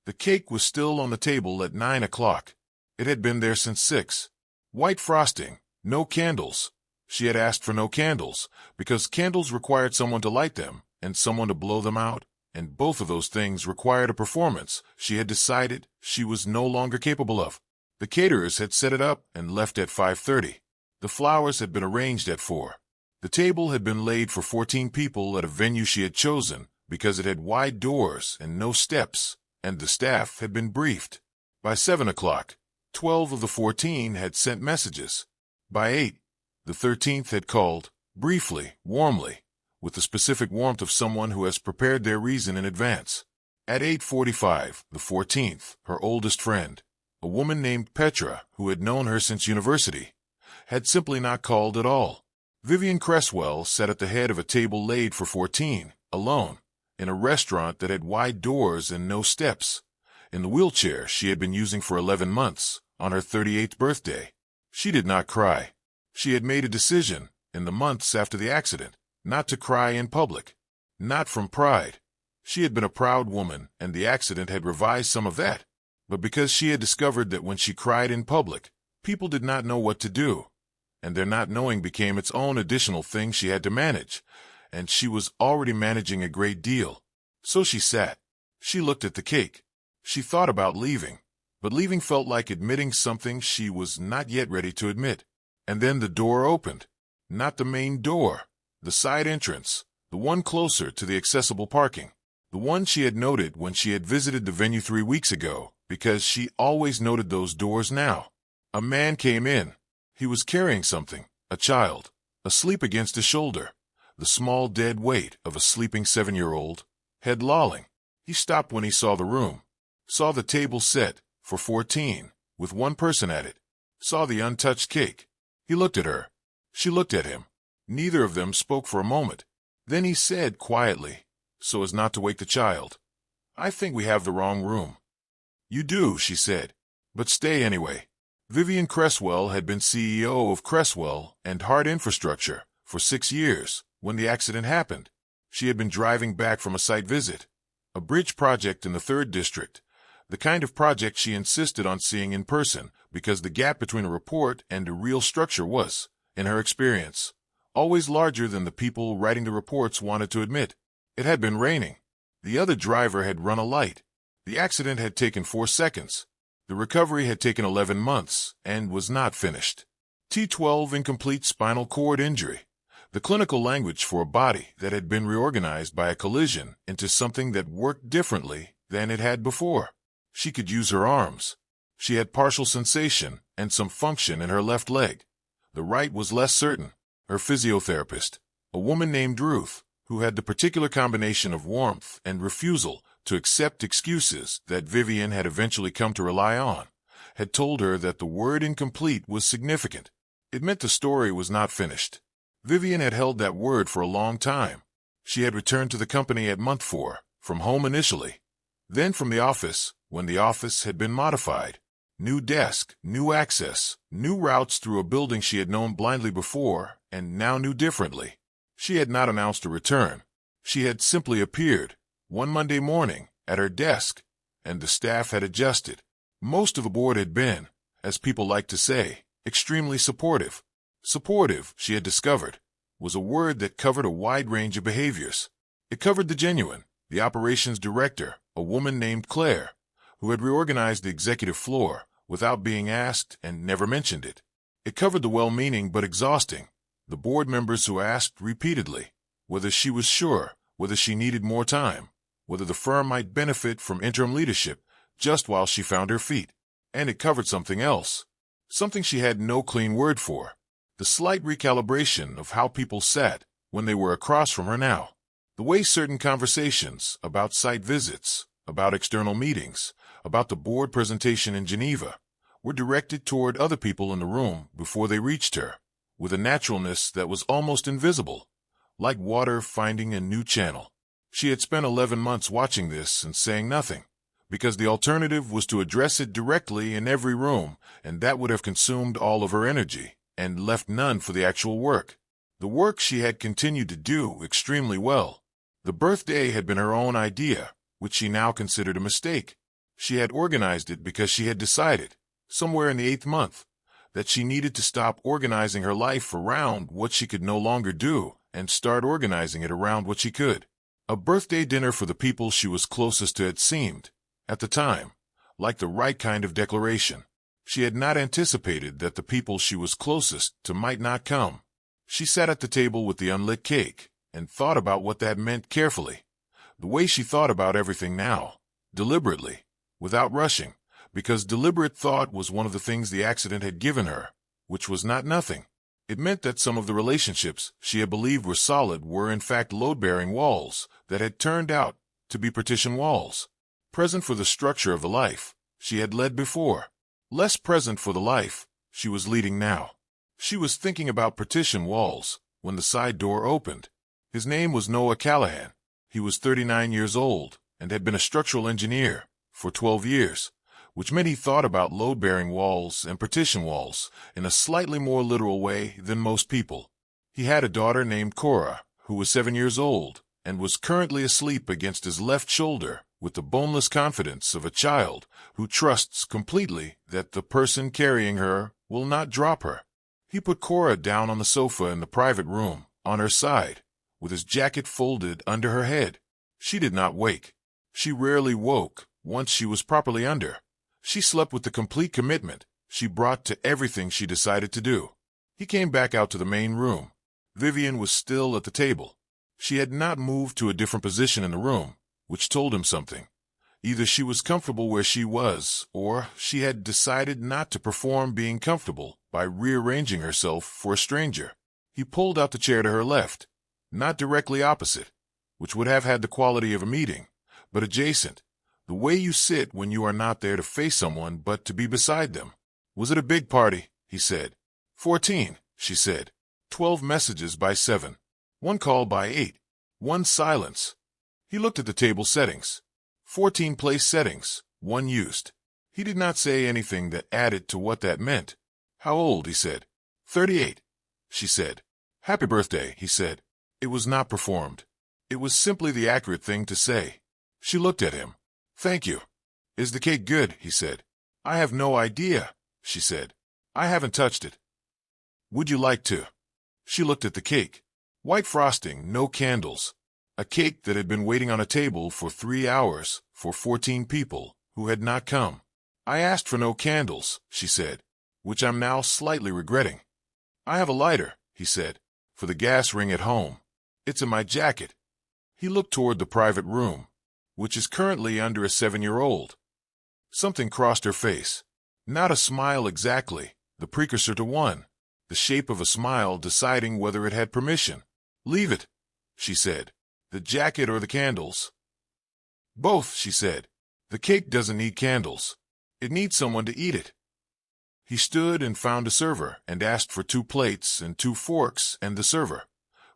The cake was still on the table at 9 o'clock. It had been there since 6. White frosting, no candles. She had asked for no candles, because candles required someone to light them, and someone to blow them out, and both of those things required a performance she had decided she was no longer capable of. The caterers had set it up and left at 5:30. The flowers had been arranged at 4. The table had been laid for 14 people at a venue she had chosen because it had wide doors and no steps, and the staff had been briefed. By 7 o'clock, 12 of the 14 had sent messages. By 8, the 13th had called, briefly, warmly, with the specific warmth of someone who has prepared their reason in advance. At 8:45, the 14th, her oldest friend, a woman named Petra, who had known her since university, had simply not called at all. Vivienne Cresswell sat at the head of a table laid for 14, alone, in a restaurant that had wide doors and no steps, in the wheelchair she had been using for 11 months, on her 38th birthday. She did not cry. She had made a decision, in the months after the accident, not to cry in public. Not from pride. She had been a proud woman, and the accident had revised some of that, but because she had discovered that when she cried in public, people did not know what to do, and their not knowing became its own additional thing she had to manage, and she was already managing a great deal. So she sat. She looked at the cake. She thought about leaving, but leaving felt like admitting something she was not yet ready to admit. And then the door opened. Not the main door, the side entrance, the one closer to the accessible parking, the one she had noted when she had visited the venue 3 weeks ago, because she always noted those doors now. A man came in. He was carrying something, a child, asleep against his shoulder, the small dead weight of a sleeping 7-year-old, head lolling. He stopped when he saw the room, saw the table set for 14, with one person at it, saw the untouched cake. He looked at her. She looked at him. Neither of them spoke for a moment. Then he said quietly, so as not to wake the child, "I think we have the wrong room." "You do," she said, "but stay anyway." Vivienne Cresswell had been CEO of Cresswell and Hart Infrastructure for 6 years when the accident happened. She had been driving back from a site visit, a bridge project in the 3rd District, the kind of project she insisted on seeing in person because the gap between a report and a real structure was, in her experience, always larger than the people writing the reports wanted to admit. It had been raining. The other driver had run a light. The accident had taken 4 seconds. The recovery had taken 11 months and was not finished. T12 incomplete spinal cord injury, the clinical language for a body that had been reorganized by a collision into something that worked differently than it had before. She could use her arms. She had partial sensation and some function in her left leg. The right was less certain. Her physiotherapist, a woman named Ruth, who had the particular combination of warmth and refusal to accept excuses that Vivienne had eventually come to rely on, had told her that the word incomplete was significant. It meant the story was not finished. Vivienne had held that word for a long time. She had returned to the company at month 4, from home initially, then from the office, when the office had been modified. New desk, new access, new routes through a building she had known blindly before and now knew differently. She had not announced a return. She had simply appeared, one Monday morning, at her desk, and the staff had adjusted. Most of the board had been, as people like to say, extremely supportive. Supportive, she had discovered, was a word that covered a wide range of behaviors. It covered the genuine, the operations director, a woman named Claire, who had reorganized the executive floor without being asked and never mentioned it. It covered the well-meaning but exhausting, the board members who asked repeatedly whether she was sure, whether she needed more time, whether the firm might benefit from interim leadership just while she found her feet. And it covered something else, something she had no clean word for, the slight recalibration of how people sat when they were across from her now, the way certain conversations about site visits, about external meetings, about the board presentation in Geneva, were directed toward other people in the room before they reached her, with a naturalness that was almost invisible, like water finding a new channel. She had spent 11 months watching this and saying nothing, because the alternative was to address it directly in every room, and that would have consumed all of her energy and left none for the actual work. The work she had continued to do extremely well. The birthday had been her own idea, which she now considered a mistake. She had organized it because she had decided, somewhere in the 8th month, that she needed to stop organizing her life around what she could no longer do and start organizing it around what she could. A birthday dinner for the people she was closest to had seemed, at the time, like the right kind of declaration. She had not anticipated that the people she was closest to might not come. She sat at the table with the unlit cake and thought about what that meant carefully, the way she thought about everything now, deliberately, without rushing, because deliberate thought was one of the things the accident had given her, which was not nothing. It meant that some of the relationships she had believed were solid were in fact load-bearing walls that had turned out to be partition walls, present for the structure of the life she had led before, less present for the life she was leading now. She was thinking about partition walls when the side door opened. His name was Noah Callahan. He was 39 years old and had been a structural engineer for 12 years, which meant he thought about load-bearing walls and partition walls in a slightly more literal way than most people. He had a daughter named Cora, who was 7 years old and was currently asleep against his left shoulder with the boneless confidence of a child who trusts completely that the person carrying her will not drop her. He put Cora down on the sofa in the private room, on her side, with his jacket folded under her head. She did not wake. She rarely woke once she was properly under. She slept with the complete commitment she brought to everything she decided to do. He came back out to the main room. Vivienne was still at the table. She had not moved to a different position in the room, which told him something. Either she was comfortable where she was, or she had decided not to perform being comfortable by rearranging herself for a stranger. He pulled out the chair to her left, not directly opposite, which would have had the quality of a meeting, but adjacent, the way you sit when you are not there to face someone but to be beside them. Was it a big party? He said. 14, she said. 12 messages by 7. 1 call by 8. 1 silence. He looked at the table settings. 14 place settings, 1 used. He did not say anything that added to what that meant. How old? He said. 38, she said. Happy birthday, he said. It was not performed. It was simply the accurate thing to say. She looked at him. Thank you. Is the cake good? He said. I have no idea, she said. I haven't touched it. Would you like to? She looked at the cake. White frosting, no candles. A cake that had been waiting on a table for 3 hours for 14 people who had not come. I asked for no candles, she said, which I'm now slightly regretting. I have a lighter, he said, for the gas ring at home. It's in my jacket. He looked toward the private room, which is currently under a 7-year-old. Something crossed her face. Not a smile exactly, the precursor to one, the shape of a smile deciding whether it had permission. Leave it, she said. The jacket or the candles? Both, she said. The cake doesn't need candles. It needs someone to eat it. He stood and found a server and asked for 2 plates and 2 forks, and the server,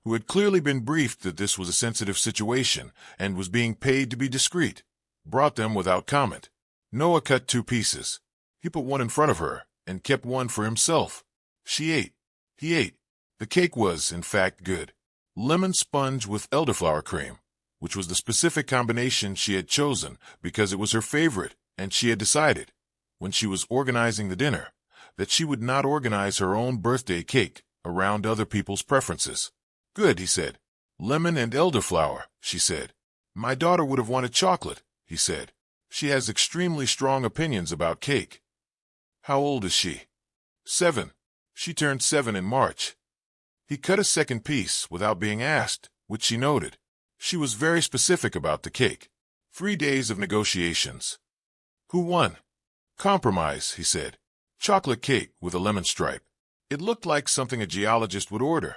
who had clearly been briefed that this was a sensitive situation and was being paid to be discreet, brought them without comment. Noah cut 2 pieces. He put 1 in front of her and kept 1 for himself. She ate. He ate. The cake was, in fact, good. Lemon sponge with elderflower cream, which was the specific combination she had chosen because it was her favorite, and she had decided, when she was organizing the dinner, that she would not organize her own birthday cake around other people's preferences. Good, he said. Lemon and elderflower, she said. My daughter would have wanted chocolate, he said. She has extremely strong opinions about cake. How old is she? 7. She turned 7 in March. He cut a second piece without being asked, which she noted. She was very specific about the cake. 3 days of negotiations. Who won? Compromise, he said. Chocolate cake with a lemon stripe. It looked like something a geologist would order.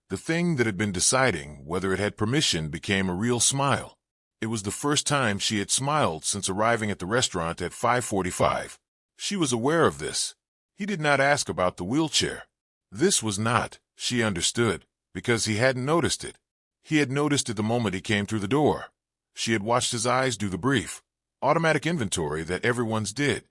The thing that had been deciding whether it had permission became a real smile. It was the first time she had smiled since arriving at the restaurant at 5:45. She was aware of this. He did not ask about the wheelchair. This was not, she understood, because he hadn't noticed it. He had noticed it the moment he came through the door. She had watched his eyes do the brief, automatic inventory that everyone's did,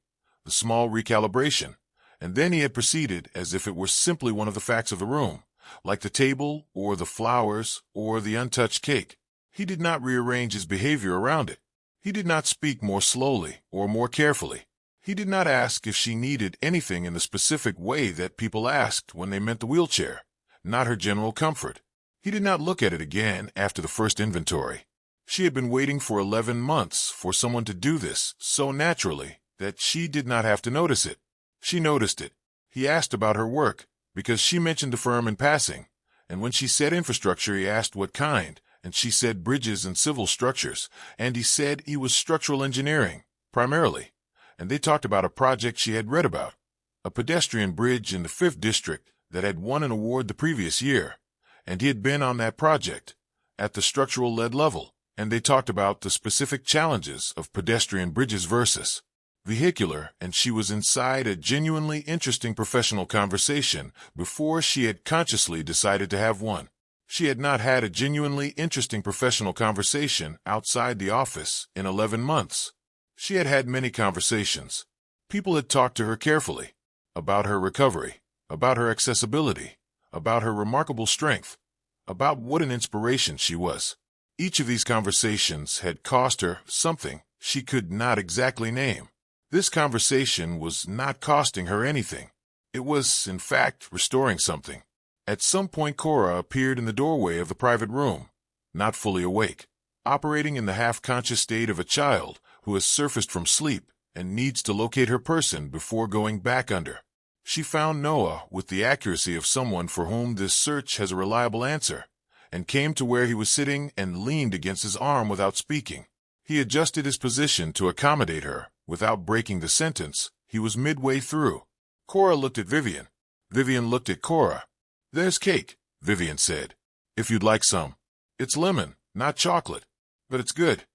the small recalibration, and then he had proceeded as if it were simply one of the facts of the room, like the table or the flowers or the untouched cake. He did not rearrange his behavior around it. He did not speak more slowly or more carefully. He did not ask if she needed anything in the specific way that people asked when they meant the wheelchair, not her general comfort. He did not look at it again after the first inventory. She had been waiting for 11 months for someone to do this so naturally that she did not have to notice it. She noticed it. He asked about her work because she mentioned the firm in passing, and when she said infrastructure, he asked what kind, and she said bridges and civil structures, and he said he was structural engineering, primarily. And they talked about a project she had read about, a pedestrian bridge in the 5th District that had won an award the previous year, and he had been on that project at the structural-led level, and they talked about the specific challenges of pedestrian bridges versus vehicular, and she was inside a genuinely interesting professional conversation before she had consciously decided to have one. She had not had a genuinely interesting professional conversation outside the office in 11 months. She had had many conversations. People had talked to her carefully about her recovery, about her accessibility, about her remarkable strength, about what an inspiration she was. Each of these conversations had cost her something she could not exactly name. This conversation was not costing her anything. It was, in fact, restoring something. At some point, Cora appeared in the doorway of the private room, not fully awake, operating in the half-conscious state of a child who has surfaced from sleep and needs to locate her person before going back under. She found Noah with the accuracy of someone for whom this search has a reliable answer, and came to where he was sitting and leaned against his arm without speaking. He adjusted his position to accommodate her without breaking the sentence. He was midway through. Cora looked at Vivienne. Vivienne looked at Cora. "There's cake," Vivienne said. "If you'd like some. It's lemon, not chocolate, but it's good."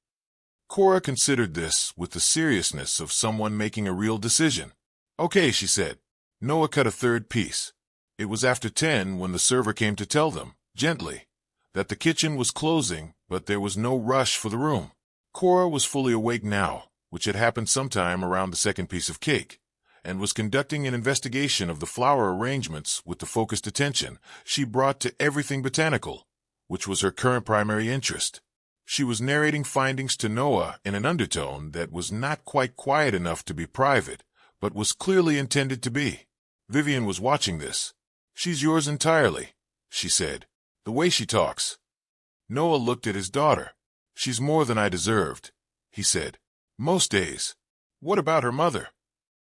Cora considered this with the seriousness of someone making a real decision. "Okay," she said. Noah cut a third piece. It was after 10 when the server came to tell them, gently, that the kitchen was closing, but there was no rush for the room. Cora was fully awake now, which had happened sometime around the second piece of cake, and was conducting an investigation of the flower arrangements with the focused attention she brought to everything botanical, which was her current primary interest. She was narrating findings to Noah in an undertone that was not quite quiet enough to be private, but was clearly intended to be. Vivienne was watching this. "She's yours entirely," she said. "The way she talks." Noah looked at his daughter. "She's more than I deserved," he said. "Most days." "What about her mother?"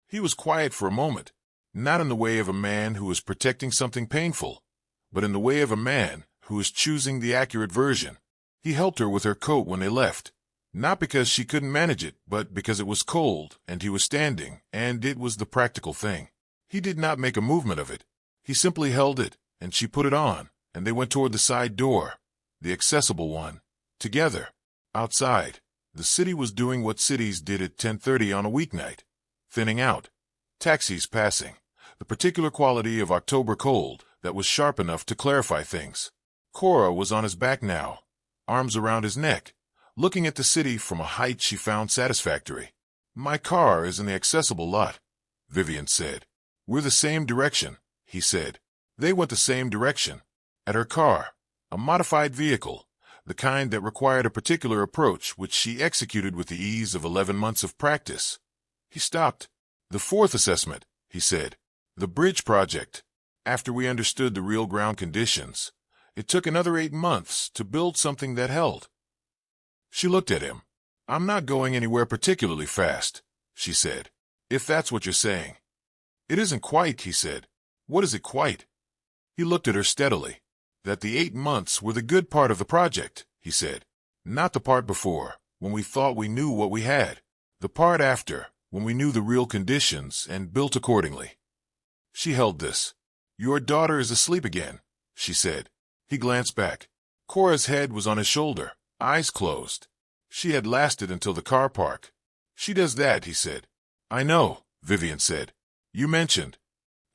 He was quiet for a moment, not in the way of a man who is protecting something painful, but in the way of a man who is choosing the accurate version. He helped her with her coat when they left, not because she couldn't manage it, but because it was cold and he was standing, and it was the practical thing. He did not make a movement of it. He simply held it, and she put it on, and they went toward the side door, the accessible one, together. Outside, the city was doing what cities did at 10:30 on a weeknight, thinning out. Taxis passing, the particular quality of October cold that was sharp enough to clarify things. Cora was on his back now, arms around his neck, looking at the city from a height she found satisfactory. "My car is in the accessible lot," Vivienne said. "We're the same direction," he said. They went the same direction. At her car, a modified vehicle, the kind that required a particular approach which she executed with the ease of 11 months of practice. He stopped. "The 4th assessment," he said. "The bridge project. After we understood the real ground conditions, it took another 8 months to build something that held." She looked at him. "I'm not going anywhere particularly fast," she said, "if that's what you're saying." "It isn't quite," he said. "What is it quite?" He looked at her steadily. "That the 8 months were the good part of the project," he said. "Not the part before, when we thought we knew what we had. The part after, when we knew the real conditions and built accordingly." She held this. "Your daughter is asleep again," she said. He glanced back. Cora's head was on his shoulder, eyes closed. She had lasted until the car park. "She does that," he said. "I know," Vivienne said. "You mentioned."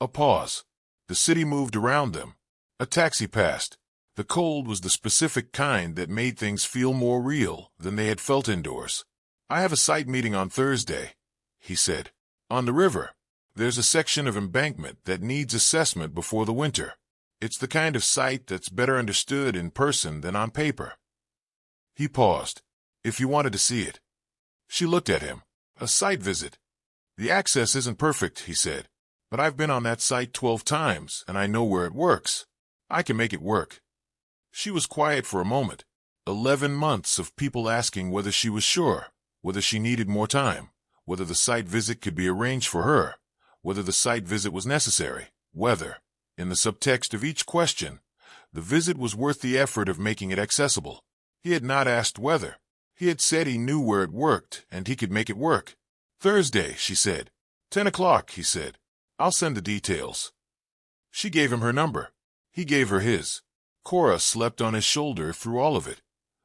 A pause. The city moved around them. A taxi passed. The cold was the specific kind that made things feel more real than they had felt indoors. "I have a site meeting on Thursday," he said. "On the river. There's a section of embankment that needs assessment before the winter. It's the kind of site that's better understood in person than on paper." He paused. "If you wanted to see it." She looked at him. A site visit. The access isn't perfect, he said. But I've been on that site 12 times, and I know where it works. I can make it work. She was quiet for a moment. 11 months of people asking whether she was sure, whether she needed more time, whether the site visit could be arranged for her, whether the site visit was necessary, whether, in the subtext of each question, the visit was worth the effort of making it accessible. He had not asked whether. He had said he knew where it worked, and he could make it work. Thursday, she said. 10 o'clock, he said. I'll send the details. She gave him her number. He gave her his. Cora slept on his shoulder through all of it,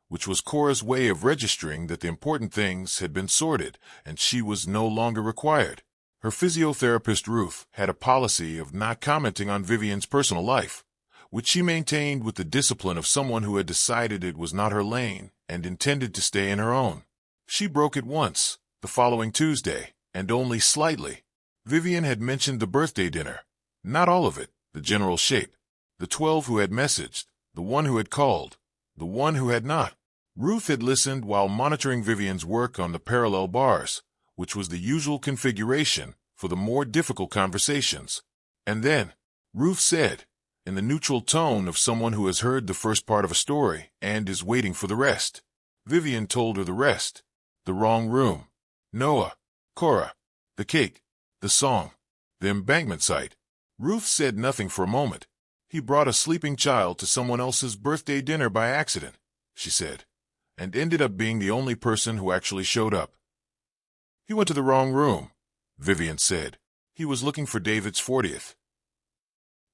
which was Cora's way of registering that the important things had been sorted, and she was no longer required. Her physiotherapist, Ruth, had a policy of not commenting on Vivienne's personal life, which she maintained with the discipline of someone who had decided it was not her lane and intended to stay in her own. She broke it once, the following Tuesday, and only slightly. Vivienne had mentioned the birthday dinner. Not all of it, the general shape. The 12 who had messaged, the one who had called, the one who had not. Ruth had listened while monitoring Vivienne's work on the parallel bars, which was the usual configuration for the more difficult conversations. And then, Ruth said, in the neutral tone of someone who has heard the first part of a story and is waiting for the rest. Vivienne told her the rest. The wrong room. Noah. Cora. The cake. The song. The embankment site. Ruth said nothing for a moment. He brought a sleeping child to someone else's birthday dinner by accident, she said, and ended up being the only person who actually showed up. He went to the wrong room, Vivienne said. He was looking for David's 40th.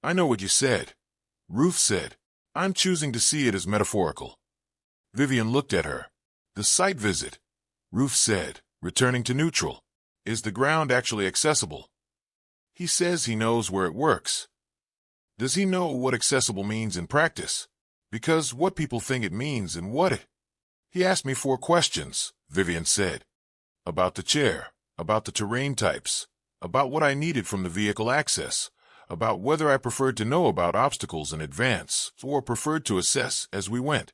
I know what you said, Ruth said. I'm choosing to see it as metaphorical. Vivienne looked at her. The site visit, Ruth said, returning to neutral. Is the ground actually accessible? He says he knows where it works. Does he know what accessible means in practice? Because what people think it means and what it... He asked me 4 questions, Vivienne said. About the chair, about the terrain types, about what I needed from the vehicle access, about whether I preferred to know about obstacles in advance or preferred to assess as we went.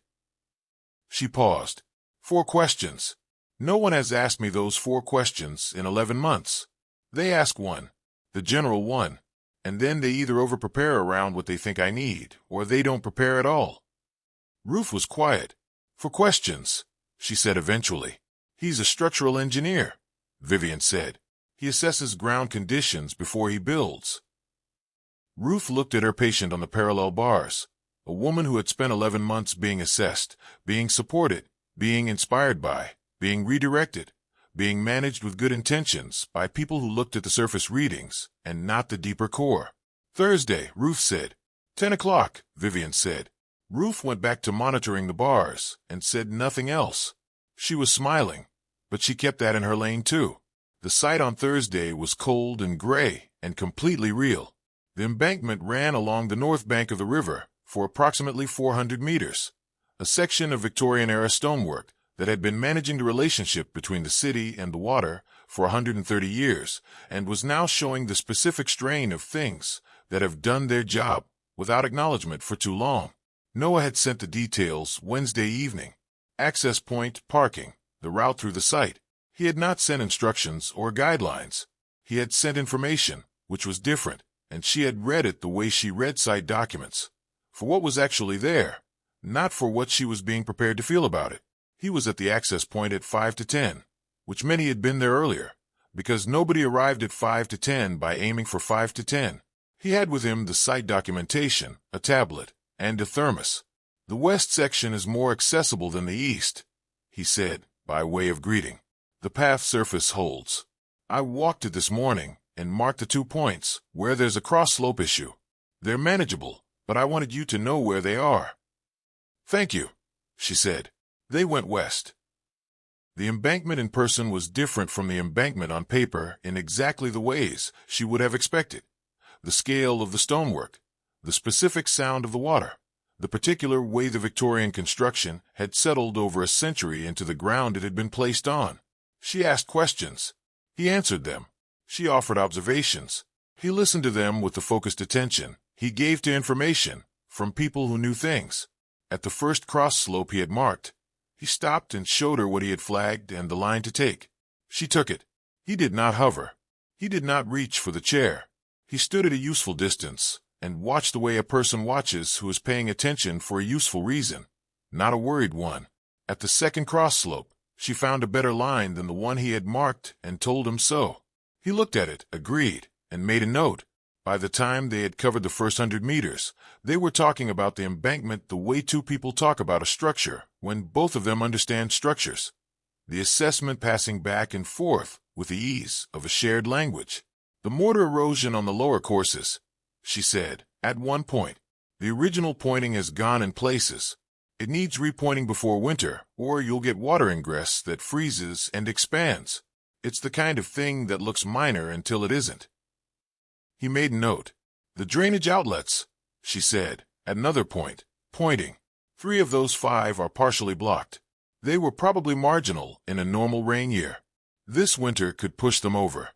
She paused. 4 questions. No one has asked me those 4 questions in 11 months. They ask one, the general one, and then they either over-prepare around what they think I need, or they don't prepare at all. Ruth was quiet. 4 questions, she said eventually. He's a structural engineer, Vivienne said. He assesses ground conditions before he builds. Ruth looked at her patient on the parallel bars, a woman who had spent 11 months being assessed, being supported, being inspired by, being redirected, being managed with good intentions by people who looked at the surface readings and not the deeper core. Thursday, Ruth said. 10 o'clock, Vivienne said. Ruth went back to monitoring the bars and said nothing else. She was smiling, but she kept that in her lane too. The site on Thursday was cold and gray and completely real. The embankment ran along the north bank of the river for approximately 400 meters, a section of Victorian-era stonework that had been managing the relationship between the city and the water for 130 years and was now showing the specific strain of things that have done their job without acknowledgement for too long. Noah had sent the details Wednesday evening. Access point, parking, the route through the site. He had not sent instructions or guidelines. He had sent information, which was different, and she had read it the way she read site documents. For what was actually there, not for what she was being prepared to feel about it. He was at the access point at 5 to 10, which many had been there earlier, because nobody arrived at 5 to 10 by aiming for 5 to 10. He had with him the site documentation, a tablet, and a thermos. The west section is more accessible than the east, he said, by way of greeting. The path surface holds. I walked it this morning and marked the 2 points where there's a cross-slope issue. They're manageable, but I wanted you to know where they are. Thank you, she said. They went west. The embankment in person was different from the embankment on paper in exactly the ways she would have expected. The scale of the stonework, the specific sound of the water, the particular way the Victorian construction had settled over a century into the ground it had been placed on. She asked questions. He answered them. She offered observations. He listened to them with the focused attention he gave to information from people who knew things. At the first cross slope he had marked, He stopped and showed her what he had flagged and the line to take. She took it. He did not hover. He did not reach for the chair. He stood at a useful distance and watched the way a person watches who is paying attention for a useful reason, not a worried one. At the second cross slope, she found a better line than the one he had marked and told him so. He looked at it, agreed, and made a note. By the time they had covered the first 100 meters, they were talking about the embankment the way two people talk about a structure when both of them understand structures. The assessment passing back and forth with the ease of a shared language. The mortar erosion on the lower courses, she said, at one point. The original pointing has gone in places. It needs repointing before winter, or you'll get water ingress that freezes and expands. It's the kind of thing that looks minor until it isn't. He made a note. The drainage outlets, she said, at another point, pointing. 3 of those 5 are partially blocked. They were probably marginal in a normal rain year. This winter could push them over.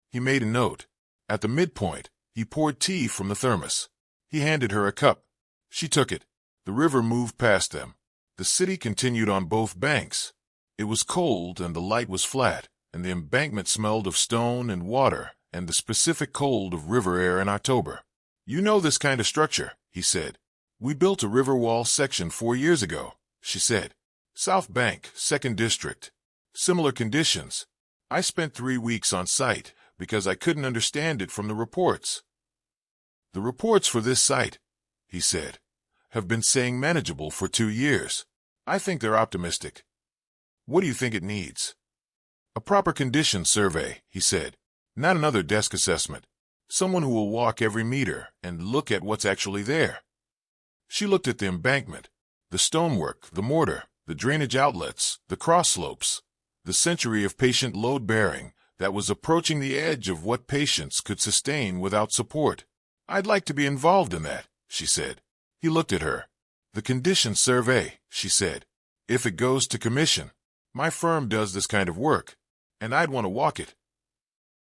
He made a note. At the midpoint, he poured tea from the thermos. He handed her a cup. She took it. The river moved past them. The city continued on both banks. It was cold and the light was flat, and the embankment smelled of stone and water and the specific cold of river air in October. You know this kind of structure, he said. We built a river wall section 4 years ago, she said. South Bank, 2nd District. Similar conditions. I spent 3 weeks on site because I couldn't understand it from the reports. The reports for this site, he said, have been saying manageable for 2 years. I think they're optimistic. What do you think it needs? A proper condition survey, he said. Not another desk assessment. Someone who will walk every meter and look at what's actually there. She looked at the embankment, the stonework, the mortar, the drainage outlets, the cross slopes, the century of patient load-bearing that was approaching the edge of what patients could sustain without support. I'd like to be involved in that, she said. He looked at her. The condition survey, she said. If it goes to commission, my firm does this kind of work, and I'd want to walk it.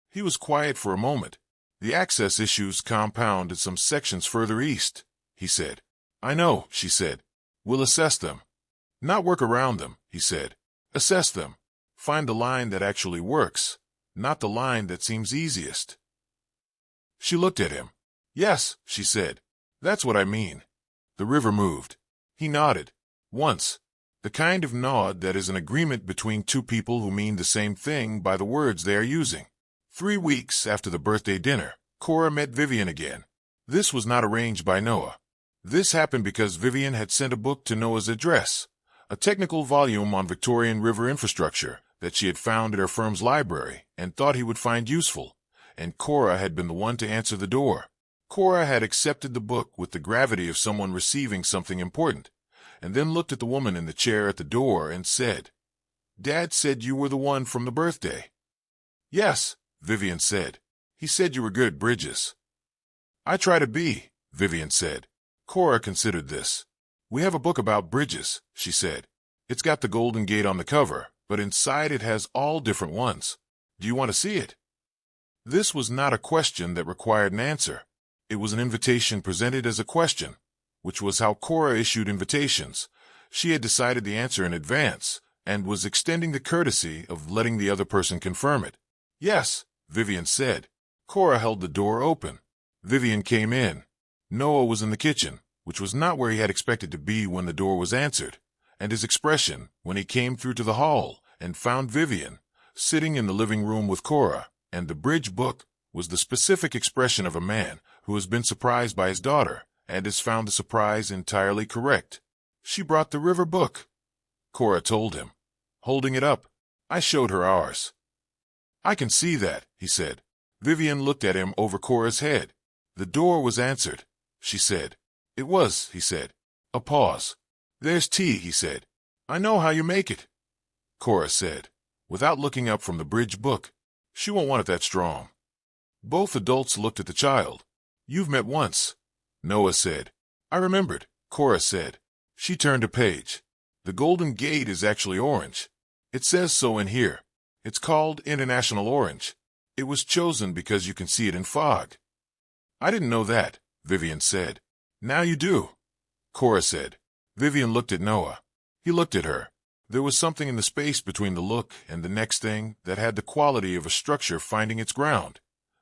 He was quiet for a moment. The access issues compound in some sections further east, he said. I know, she said. We'll assess them. Not work around them, he said. Assess them. Find the line that actually works, not the line that seems easiest. She looked at him. Yes, she said. That's what I mean. The river moved. He nodded. Once. The kind of nod that is an agreement between two people who mean the same thing by the words they are using. 3 weeks after the birthday dinner, Cora met Vivienne again. This was not arranged by Noah. This happened because Vivienne had sent a book to Noah's address, a technical volume on Victorian river infrastructure that she had found at her firm's library and thought he would find useful, and Cora had been the one to answer the door. Cora had accepted the book with the gravity of someone receiving something important, and then looked at the woman in the chair at the door and said, Dad said you were the one from the birthday. Yes, Vivienne said. He said you were good at bridges. I try to be, Vivienne said. Cora considered this. We have a book about bridges, she said. It's got the Golden Gate on the cover, but inside it has all different ones. Do you want to see it? This was not a question that required an answer. It was an invitation presented as a question, which was how Cora issued invitations. She had decided the answer in advance and was extending the courtesy of letting the other person confirm it. Yes, Vivienne said. Cora held the door open. Vivienne came in. Noah was in the kitchen, which was not where he had expected to be when the door was answered, and his expression when he came through to the hall and found Vivienne sitting in the living room with Cora and the bridge book was the specific expression of a man who has been surprised by his daughter and has found the surprise entirely correct. She brought the river book, Cora told him, holding it up. I showed her ours. I can see that, he said. Vivienne looked at him over Cora's head. The door was answered, she said. It was, he said. A pause. There's tea, he said. I know how you make it, Cora said, without looking up from the bridge book. She won't want it that strong. Both adults looked at the child. You've met once, Noah said. I remembered, Cora said. She turned a page. The Golden Gate is actually orange. It says so in here. It's called International Orange. It was chosen because you can see it in fog. I didn't know that, Vivienne said. Now you do, Cora said. Vivienne looked at Noah. He looked at her. There was something in the space between the look and the next thing that had the quality of a structure finding its ground.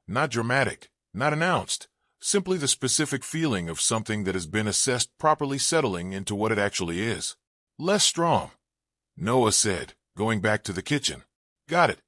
Not dramatic, not announced, simply the specific feeling of something that has been assessed properly settling into what it actually is. Less strong, Noah said, going back to the kitchen. Got it.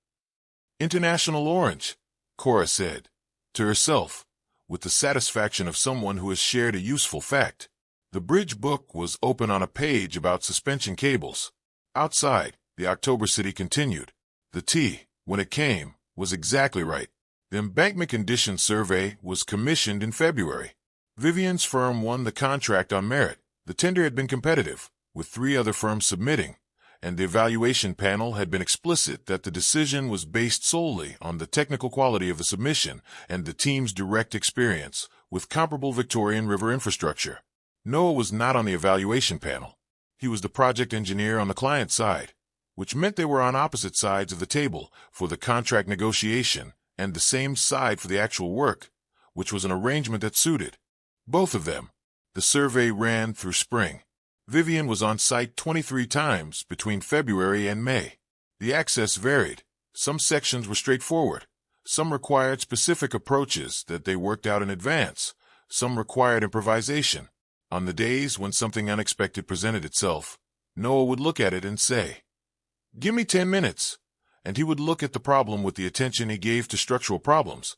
International orange, Cora said, to herself, with the satisfaction of someone who has shared a useful fact. The bridge book was open on a page about suspension cables. Outside, the October city continued. The tea, when it came, was exactly right. The embankment condition survey was commissioned in February. Vivienne's firm won the contract on merit. The tender had been competitive, with 3 other firms submitting, and the evaluation panel had been explicit that the decision was based solely on the technical quality of the submission and the team's direct experience with comparable Victorian river infrastructure. Noah was not on the evaluation panel. He was the project engineer on the client side, which meant they were on opposite sides of the table for the contract negotiation and the same side for the actual work, which was an arrangement that suited both of them. The survey ran through spring. Vivienne was on site 23 times between February and May. The access varied. Some sections were straightforward. Some required specific approaches that they worked out in advance. Some required improvisation. On the days when something unexpected presented itself, Noah would look at it and say, "Give me 10 minutes." And he would look at the problem with the attention he gave to structural problems,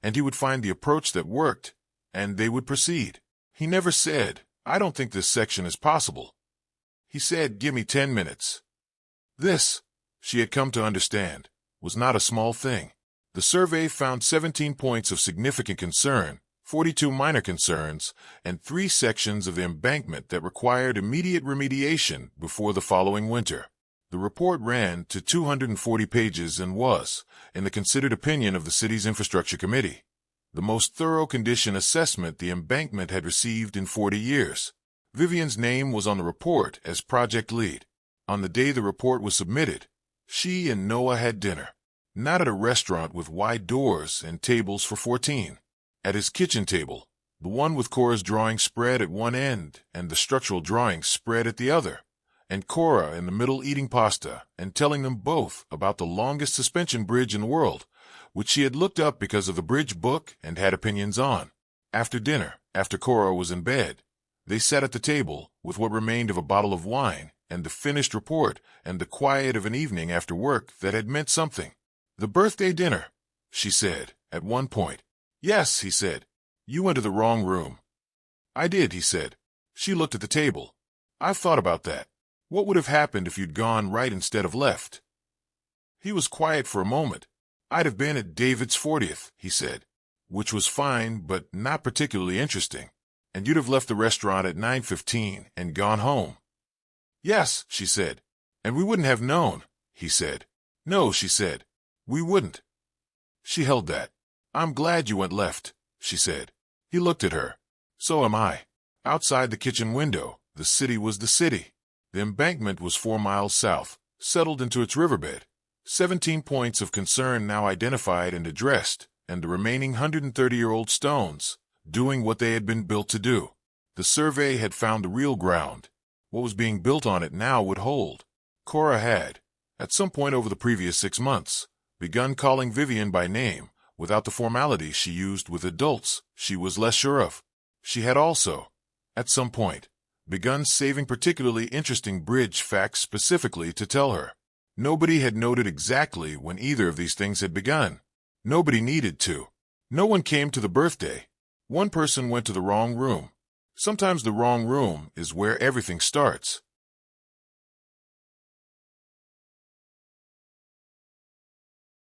and he would find the approach that worked, and they would proceed. He never said, "I don't think this section is possible." He said, "Give me 10 minutes." This, she had come to understand, was not a small thing. The survey found 17 points of significant concern, 42 minor concerns, and 3 sections of the embankment that required immediate remediation before the following winter. The report ran to 240 pages and was, in the considered opinion of the city's infrastructure committee, the most thorough condition assessment the embankment had received in 40 years. Vivienne's name was on the report as project lead. On the day the report was submitted, she and Noah had dinner. Not at a restaurant with wide doors and tables for 14. At his kitchen table, the one with Cora's drawing spread at one end and the structural drawings spread at the other, and Cora in the middle eating pasta and telling them both about the longest suspension bridge in the world, which she had looked up because of the bridge book and had opinions on. After dinner, after Cora was in bed, they sat at the table with what remained of a bottle of wine and the finished report and the quiet of an evening after work that had meant something. "The birthday dinner," she said, at one point. "Yes," he said. "You went to the wrong room." "I did," he said. She looked at the table. "I've thought about that. What would have happened if you'd gone right instead of left?" He was quiet for a moment. "I'd have been at David's 40th, he said, "which was fine but not particularly interesting. And you'd have left the restaurant at 9:15 and gone home." "Yes," she said. "And we wouldn't have known," he said. "No," she said. "We wouldn't." She held that. "I'm glad you went left," she said. He looked at her. "So am I." Outside the kitchen window, the city was the city. The embankment was 4 miles south, settled into its riverbed. 17 points of concern now identified and addressed, and the remaining 130-year-old stones, doing what they had been built to do. The survey had found the real ground. What was being built on it now would hold. Cora had, at some point over the previous 6 months, begun calling Vivienne by name, without the formality she used with adults she was less sure of. She had also, at some point, begun saving particularly interesting bridge facts specifically to tell her. Nobody had noted exactly when either of these things had begun. Nobody needed to. No one came to the birthday. One person went to the wrong room. Sometimes the wrong room is where everything starts.